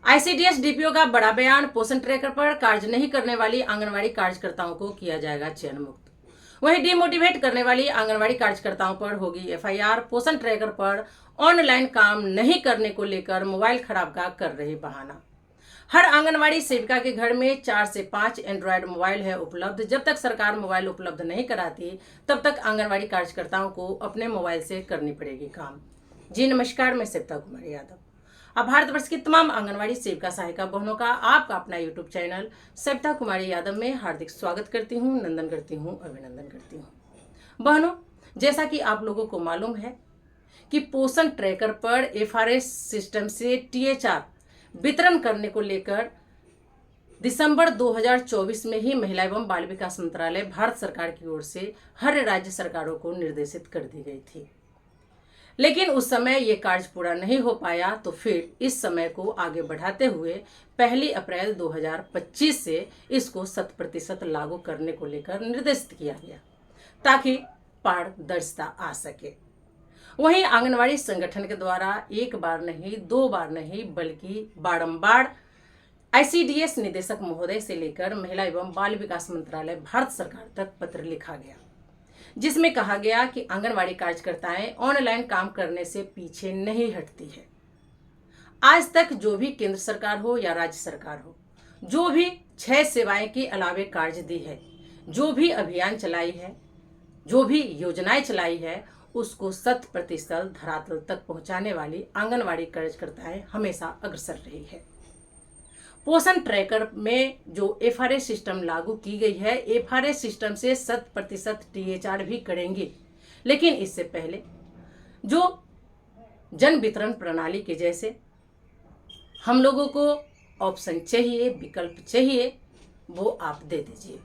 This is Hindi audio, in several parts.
आईसीडीएस डीपीओ का बड़ा बयान। पोषण ट्रैकर पर कार्य नहीं करने वाली आंगनवाड़ी कार्यकर्ताओं को किया जाएगा चयन मुक्त। वहीं डिमोटिवेट करने वाली आंगनवाड़ी कार्यकर्ताओं पर होगी एफआईआर। पोषण ट्रैकर पर ऑनलाइन काम नहीं करने को लेकर मोबाइल खराब का कर रहे बहाना। हर आंगनवाड़ी सेविका के घर में 4 से 5 एंड्रॉयड मोबाइल है उपलब्ध। जब तक सरकार मोबाइल उपलब्ध नहीं कराती तब तक आंगनवाड़ी कार्यकर्ताओं को अपने मोबाइल से करनी पड़ेगी काम। जी नमस्कार, मैं सविता कुमारी यादव। अब भारतवर्ष की तमाम आंगनवाड़ी सेविका सहायिका बहनों का आपका अपना यूट्यूब चैनल सविता कुमारी यादव में हार्दिक स्वागत करती हूँ, नंदन करती हूँ, अभिनंदन करती हूँ। बहनों, जैसा कि आप लोगों को मालूम है कि पोषण ट्रैकर पर एफआरएस सिस्टम से टीएचआर वितरण करने को लेकर दिसंबर 2024 में ही महिला एवं बाल विकास मंत्रालय भारत सरकार की ओर से हर राज्य सरकारों को निर्देशित कर दी गई थी। लेकिन उस समय ये कार्य पूरा नहीं हो पाया, तो फिर इस समय को आगे बढ़ाते हुए 1 अप्रैल 2025 से इसको 100% लागू करने को लेकर निर्देशित किया गया ताकि पारदर्शिता आ सके। वहीं आंगनवाड़ी संगठन के द्वारा एक बार नहीं, 2 बार नहीं, बल्कि बारंबार आईसीडीएस निदेशक महोदय से लेकर महिला एवं बाल विकास मंत्रालय भारत सरकार तक पत्र लिखा गया, जिसमें कहा गया कि आंगनवाड़ी कार्यकर्ताएं ऑनलाइन काम करने से पीछे नहीं हटती है। आज तक जो भी केंद्र सरकार हो या राज्य सरकार हो, जो भी 6 सेवाएं के अलावे कार्य दी है, जो भी अभियान चलाई है, जो भी योजनाएं चलाई है, उसको 100% धरातल तक पहुंचाने वाली आंगनवाड़ी कार्यकर्ताएं हमेशा अग्रसर रही है। पोषण ट्रैकर में जो एफआरएस सिस्टम लागू की गई है, एफआरएस सिस्टम से 100% टीएचआर भी करेंगे। लेकिन इससे पहले जो जन वितरण प्रणाली के जैसे हम लोगों को ऑप्शन चाहिए, विकल्प चाहिए, वो आप दे दीजिए।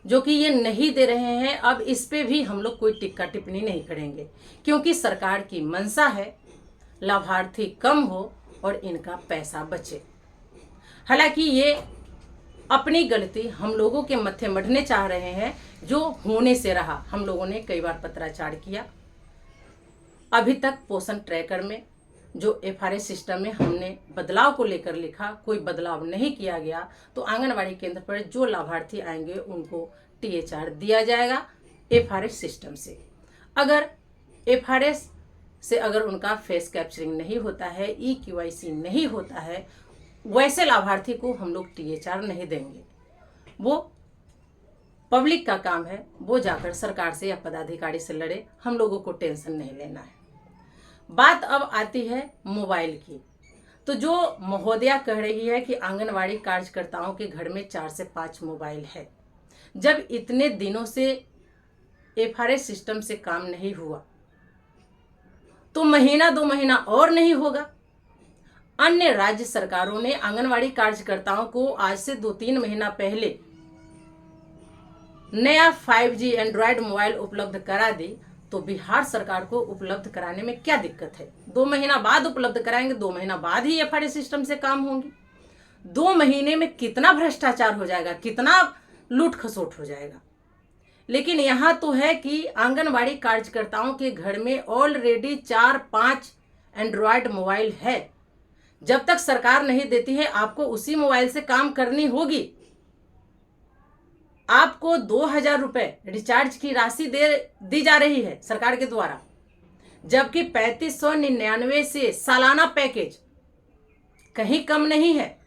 जो कि ये नहीं दे रहे हैं, अब इस पे भी हम लोग कोई टिक्का टिप्पणी नहीं करेंगे, क्योंकि सरकार की मंशा है लाभार्थी कम हो और इनका पैसा बचे। हालांकि ये अपनी गलती हम लोगों के मत्थे मढ़ने चाह रहे हैं, जो होने से रहा। हम लोगों ने कई बार पत्राचार किया। अभी तक पोषण ट्रैकर में जो एफआरएस सिस्टम में हमने बदलाव को लेकर लिखा, कोई बदलाव नहीं किया गया। तो आंगनवाड़ी केंद्र पर जो लाभार्थी आएंगे उनको टीएचआर दिया जाएगा एफआरएस सिस्टम से। अगर एफआरएस से अगर उनका फेस कैप्चरिंग नहीं होता है, ईकेवाईसी नहीं होता है, वैसे लाभार्थी को हम लोग टीएचआर नहीं देंगे। वो पब्लिक का काम है, वो जाकर सरकार से या पदाधिकारी से लड़े, हम लोगों को टेंशन नहीं लेना है। बात अब आती है मोबाइल की। तो जो महोदया कह रही है कि आंगनवाड़ी कार्यकर्ताओं के घर में 4 से 5 मोबाइल है, जब इतने दिनों से एफआरएस सिस्टम से काम नहीं हुआ तो महीना 2 महीना और नहीं होगा। अन्य राज्य सरकारों ने आंगनवाड़ी कार्यकर्ताओं को आज से 2-3 महीना पहले नया 5G एंड्रॉयड मोबाइल उपलब्ध करा दी, तो बिहार सरकार को उपलब्ध कराने में क्या दिक्कत है? 2 महीना बाद उपलब्ध कराएंगे, 2 महीना बाद ही एफआरएस सिस्टम से काम होंगे। 2 महीने में कितना भ्रष्टाचार हो जाएगा, कितना लूट खसोट हो जाएगा। लेकिन यहाँ तो है कि आंगनवाड़ी कार्यकर्ताओं के घर में ऑलरेडी 4-5 एंड्रॉयड मोबाइल है। जब तक सरकार नहीं देती है, आपको उसी मोबाइल से काम करनी होगी। आपको 2000 रुपए रिचार्ज की राशि दी जा रही है सरकार के द्वारा, जबकि 3599 से सालाना पैकेज कहीं कम नहीं है।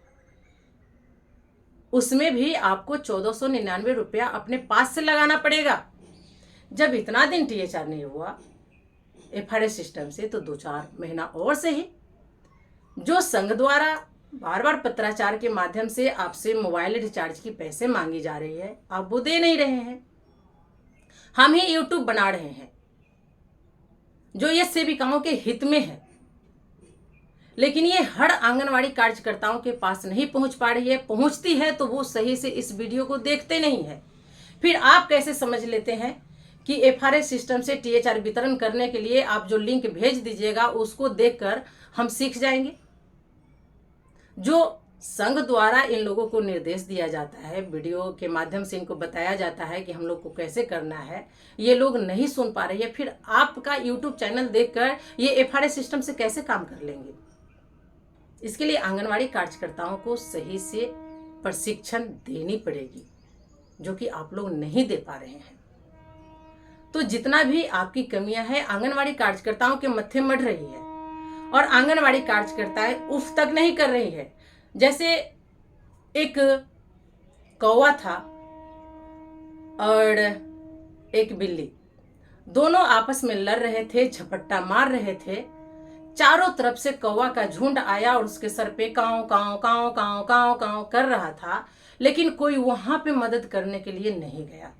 उसमें भी आपको 1499 रुपया अपने पास से लगाना पड़ेगा। जब इतना दिन टीएचआर नहीं हुआ एफआरएस सिस्टम से, तो 2-4 महीना और से ही जो संघ द्वारा बार बार पत्राचार के माध्यम से आपसे मोबाइल रिचार्ज की पैसे मांगी जा रही है, आप वो दे नहीं रहे हैं। हम ही यूट्यूब बना रहे हैं जो ये सेविकाओं के हित में है, लेकिन ये हर आंगनवाड़ी कार्यकर्ताओं के पास नहीं पहुंच पा रही है। पहुंचती है तो वो सही से इस वीडियो को देखते नहीं है। फिर आप कैसे समझ लेते हैं कि एफआरएस सिस्टम से टीएचआर वितरण करने के लिए आप जो लिंक भेज दीजिएगा उसको देखकर हम सीख जाएंगे? जो संघ द्वारा इन लोगों को निर्देश दिया जाता है, वीडियो के माध्यम से इनको बताया जाता है कि हम लोग को कैसे करना है, ये लोग नहीं सुन पा रहे हैं। फिर आपका यूट्यूब चैनल देखकर ये एफआरएस सिस्टम से कैसे काम कर लेंगे? इसके लिए आंगनवाड़ी कार्यकर्ताओं को सही से प्रशिक्षण देनी पड़ेगी, जो कि आप लोग नहीं दे पा रहे हैं। तो जितना भी आपकी कमियां हैं आंगनवाड़ी कार्यकर्ताओं के मत्थे मढ़ रही है, और आंगनवाड़ी कार्यकर्ताएं उफ तक नहीं कर रही है। जैसे एक कौवा था और एक बिल्ली, दोनों आपस में लड़ रहे थे, झपट्टा मार रहे थे। चारों तरफ से कौवा का झुंड आया और उसके सर पे कांव कांव कांव कांव कांव कांव कर रहा था, लेकिन कोई वहां पे मदद करने के लिए नहीं गया।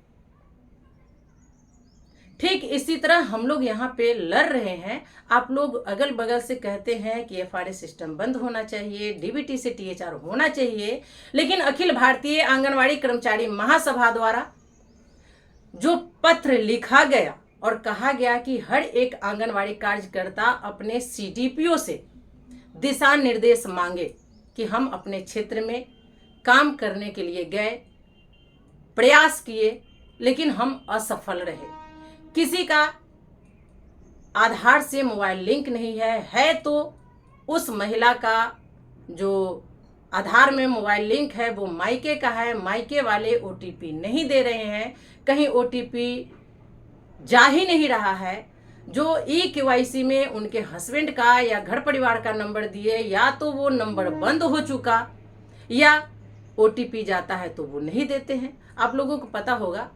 ठीक इसी तरह हम लोग यहाँ पे लड़ रहे हैं। आप लोग अगल बगल से कहते हैं कि एफआरए सिस्टम बंद होना चाहिए, डीबीटी से टीएचआर होना चाहिए, लेकिन अखिल भारतीय आंगनवाड़ी कर्मचारी महासभा द्वारा जो पत्र लिखा गया और कहा गया कि हर एक आंगनवाड़ी कार्यकर्ता अपने सीडीपीओ से दिशा निर्देश मांगे कि हम अपने क्षेत्र में काम करने के लिए गए, प्रयास किए, लेकिन हम असफल रहे। किसी का आधार से मोबाइल लिंक नहीं है तो उस महिला का जो आधार में मोबाइल लिंक है वो मायके का है, मायके वाले ओटीपी नहीं दे रहे हैं, कहीं ओटीपी जा ही नहीं रहा है। जो ई-केवाईसी में उनके हस्बैंड का या घर परिवार का नंबर दिए, या तो वो नंबर बंद हो चुका या ओटीपी जाता है तो वो नहीं देते हैं। आप लोगों को पता होगा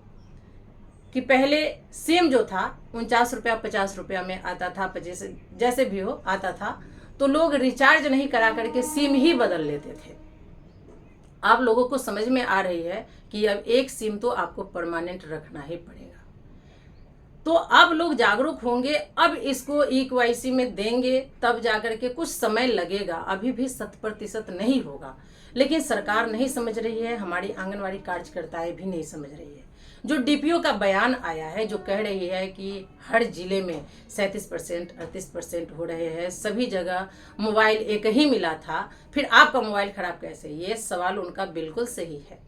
कि पहले सिम जो था 49 रुपया 50 रुपया में आता था, जैसे भी हो आता था, तो लोग रिचार्ज नहीं करा करके सिम ही बदल लेते थे। आप लोगों को समझ में आ रही है कि अब एक सिम तो आपको परमानेंट रखना ही पड़ेगा। तो अब लोग जागरूक होंगे, अब इसको ई-केवाईसी में देंगे, तब जाकर के कुछ समय लगेगा, अभी भी 100% नहीं होगा। लेकिन सरकार नहीं समझ रही है, हमारी आंगनवाड़ी कार्यकर्ताएं भी नहीं समझ रही है। जो डीपीओ का बयान आया है जो कह रही है कि हर जिले में 37% 38% हो रहे हैं, सभी जगह मोबाइल एक ही मिला था, फिर आपका मोबाइल खराब कैसे? ये सवाल उनका बिल्कुल सही है।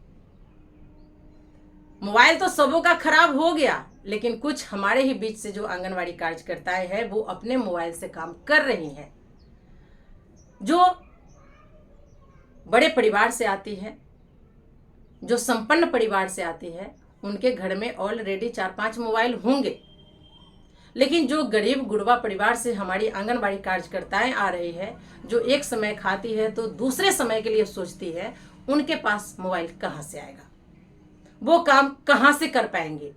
मोबाइल तो सबों का खराब हो गया, लेकिन कुछ हमारे ही बीच से जो आंगनवाड़ी कार्यकर्ताएं हैं वो अपने मोबाइल से काम कर रही हैं, जो बड़े परिवार से आती है, जो संपन्न परिवार से आती है, उनके घर में ऑलरेडी 4-5 मोबाइल होंगे। लेकिन जो गरीब गुरबा परिवार से हमारी आंगनबाड़ी कार्यकर्ताएं आ रही है, जो एक समय खाती है तो दूसरे समय के लिए सोचती है, उनके पास मोबाइल कहां से आएगा? वो काम कहां से कर पाएंगे?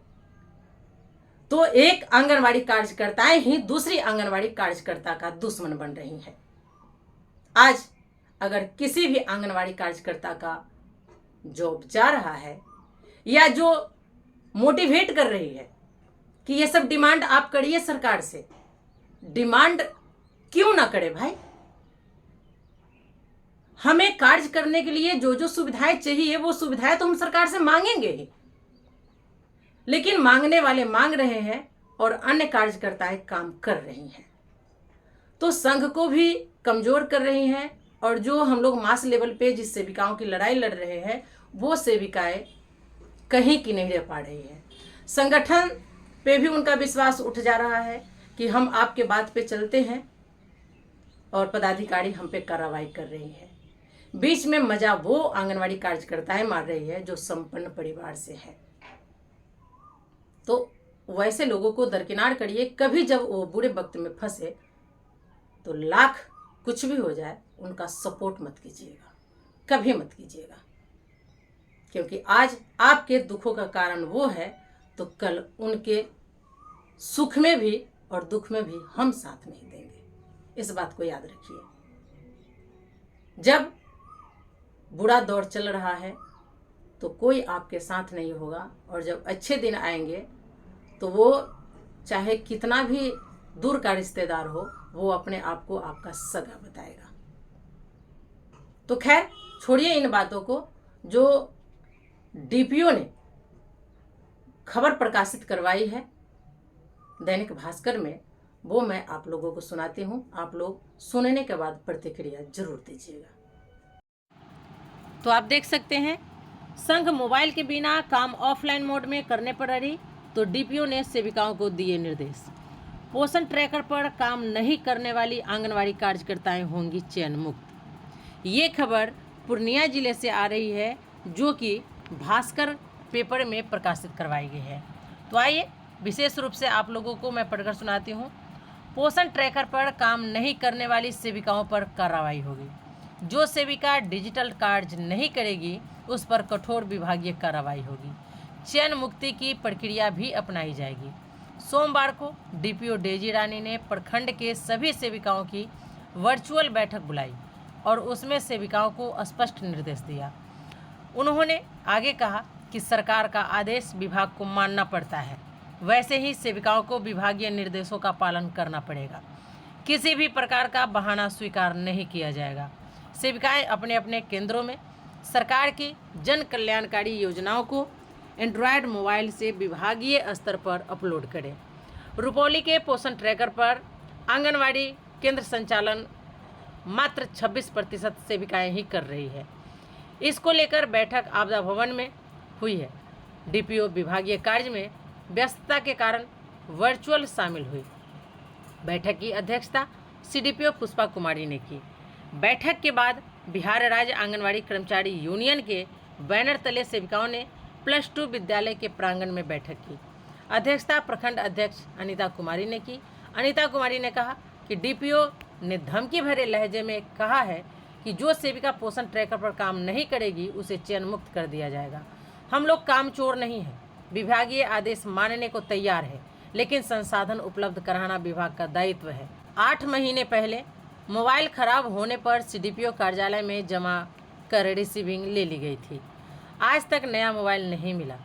तो एक आंगनबाड़ी कार्यकर्ताएं ही दूसरी आंगनबाड़ी कार्यकर्ता का दुश्मन बन रही हैं। आज अगर किसी भी आंगनबाड़ी कार्यकर्ता का जॉब जा रहा है या जो मोटिवेट कर रही है कि ये सब डिमांड आप करिए सरकार से, डिमांड क्यों ना करे भाई? हमें कार्य करने के लिए जो जो सुविधाएं चाहिए वो सुविधाएं तो हम सरकार से मांगेंगे ही, लेकिन मांगने वाले मांग रहे हैं और अन्य कार्यकर्ताएं काम कर रही हैं, तो संघ को भी कमजोर कर रही हैं। और जो हम लोग मास लेवल पे जिस सेविकाओं की लड़ाई लड़ रहे हैं वो सेविकाएं कहीं की नहीं रह पा रही है। संगठन पे भी उनका विश्वास उठ जा रहा है कि हम आपके बात पे चलते हैं, और पदाधिकारी हम पे कार्रवाई कर रही है। बीच में मजा वो आंगनवाड़ी कार्यकर्ताएं मार रही है जो संपन्न परिवार से है। तो वैसे लोगों को दरकिनार करिए। कभी जब वो बुरे वक्त में फंसे तो लाख कुछ भी हो जाए उनका सपोर्ट मत कीजिएगा, कभी मत कीजिएगा, क्योंकि आज आपके दुखों का कारण वो है तो कल उनके सुख में भी और दुख में भी हम साथ नहीं देंगे। इस बात को याद रखिए। जब बुरा दौर चल रहा है तो कोई आपके साथ नहीं होगा, और जब अच्छे दिन आएंगे तो वो चाहे कितना भी दूर का रिश्तेदार हो, वो अपने आप को आपका सगा बताएगा। तो खैर छोड़िए इन बातों को। जो डीपीओ ने खबर प्रकाशित करवाई है दैनिक भास्कर में, वो मैं आप लोगों को सुनाती हूँ। आप लोग सुनने के बाद प्रतिक्रिया जरूर दीजिएगा। तो आप देख सकते हैं, संघ मोबाइल के बिना काम ऑफलाइन मोड में करने पर अड़ी, तो डीपीओ ने सेविकाओं को दिए निर्देश। पोषण ट्रैकर पर काम नहीं करने वाली आंगनवाड़ी कार्यकर्ताएं होंगी चयन मुक्त। ये खबर पूर्णिया जिले से आ रही है, जो कि भास्कर पेपर में प्रकाशित करवाई गई है। तो आइए विशेष रूप से आप लोगों को मैं पढ़कर सुनाती हूँ। पोषण ट्रैकर पर काम नहीं करने वाली सेविकाओं पर कार्रवाई होगी। जो सेविका डिजिटल कार्य नहीं करेगी उस पर कठोर विभागीय कार्रवाई होगी। चयन मुक्ति की प्रक्रिया भी अपनाई जाएगी। सोमवार को डीपीओ डेजी रानी ने प्रखंड के सभी सेविकाओं की वर्चुअल बैठक बुलाई और उसमें सेविकाओं को स्पष्ट निर्देश दिया। उन्होंने आगे कहा कि सरकार का आदेश विभाग को मानना पड़ता है, वैसे ही सेविकाओं को विभागीय निर्देशों का पालन करना पड़ेगा। किसी भी प्रकार का बहाना स्वीकार नहीं किया जाएगा। सेविकाएं अपने अपने केंद्रों में सरकार की जन कल्याणकारी योजनाओं को एंड्रॉयड मोबाइल से विभागीय स्तर पर अपलोड करें। रुपौली के पोषण ट्रैकर पर आंगनवाड़ी केंद्र संचालन मात्र 26% सेविकाएं ही कर रही है। इसको लेकर बैठक आपदा भवन में हुई है। डीपीओ विभागीय कार्य में व्यस्तता के कारण वर्चुअल शामिल हुई। बैठक की अध्यक्षता सीडीपीओ पुष्पा कुमारी ने की। बैठक के बाद बिहार राज्य आंगनवाड़ी कर्मचारी यूनियन के बैनर तले सेविकाओं ने +2 विद्यालय के प्रांगण में बैठक की। अध्यक्षता प्रखंड अध्यक्ष अनीता कुमारी ने की। अनीता कुमारी ने कहा कि डीपीओ ने धमकी भरे लहजे में कहा है कि जो सेविका पोषण ट्रैकर पर काम नहीं करेगी उसे चयन मुक्त कर दिया जाएगा। हम लोग कामचोर नहीं हैं, विभागीय आदेश मानने को तैयार है, लेकिन संसाधन उपलब्ध कराना विभाग का दायित्व है। 8 महीने पहले मोबाइल खराब होने पर सीडीपीओ कार्यालय में जमा कर रिसीविंग ले ली गई थी। आज तक नया मोबाइल नहीं मिला।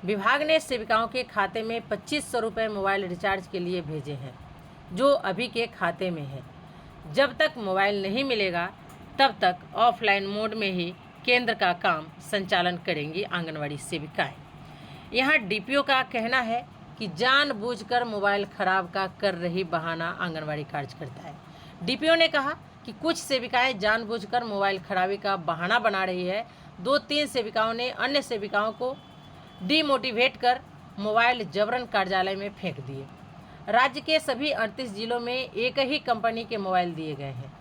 विभाग ने सेविकाओं के खाते में 2500 रुपये मोबाइल रिचार्ज के लिए भेजे हैं, जो अभी के खाते में है। जब तक मोबाइल नहीं मिलेगा तब तक ऑफलाइन मोड में ही केंद्र का काम संचालन करेंगी आंगनवाड़ी सेविकाएं। यहाँ डीपीओ का कहना है कि जानबूझकर मोबाइल खराब का कर रही बहाना आंगनवाड़ी कार्यकर्ता है। डीपीओ ने कहा कि कुछ सेविकाएं जानबूझकर मोबाइल खराबी का बहाना बना रही है। 2-3 सेविकाओं ने अन्य सेविकाओं को डीमोटिवेट कर मोबाइल जबरन कार्यालय में फेंक दिए। राज्य के सभी 38 जिलों में एक ही कंपनी के मोबाइल दिए गए हैं।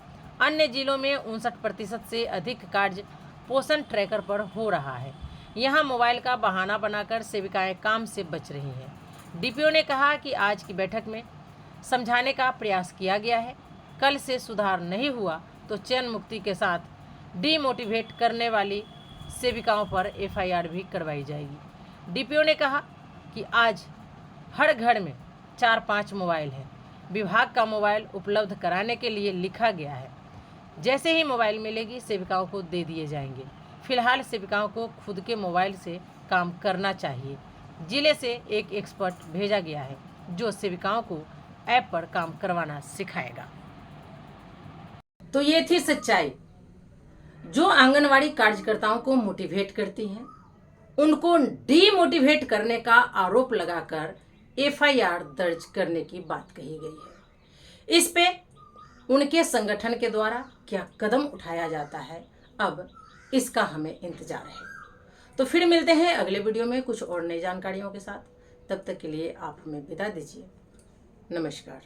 अन्य जिलों में 59% से अधिक कार्य पोषण ट्रैकर पर हो रहा है। यहाँ मोबाइल का बहाना बनाकर सेविकाएं काम से बच रही हैं। डीपीओ ने कहा कि आज की बैठक में समझाने का प्रयास किया गया है। कल से सुधार नहीं हुआ तो चयन मुक्ति के साथ डीमोटिवेट करने वाली सेविकाओं पर एफआईआर भी करवाई जाएगी। डीपीओ ने कहा कि आज हर घर में 4-5 मोबाइल है। विभाग का मोबाइल उपलब्ध कराने के लिए लिखा गया है। जैसे ही मोबाइल मिलेगी सेविकाओं को दे दिए जाएंगे। फिलहाल सेविकाओं को खुद के मोबाइल से काम करना चाहिए। जिले से एक एक्सपर्ट भेजा गया है जो सेविकाओं को ऐप पर काम करवाना सिखाएगा। तो ये थी सच्चाई। जो आंगनवाड़ी कार्यकर्ताओं को मोटिवेट करती हैं, उनको डीमोटिवेट करने का आरोप लगाकर एफआईआर दर्ज करने की बात कही गई है। इस पे उनके संगठन के द्वारा क्या कदम उठाया जाता है, अब इसका हमें इंतजार है। तो फिर मिलते हैं अगले वीडियो में कुछ और नई जानकारियों के साथ। तब तक के लिए आप हमें विदा दीजिए। नमस्कार।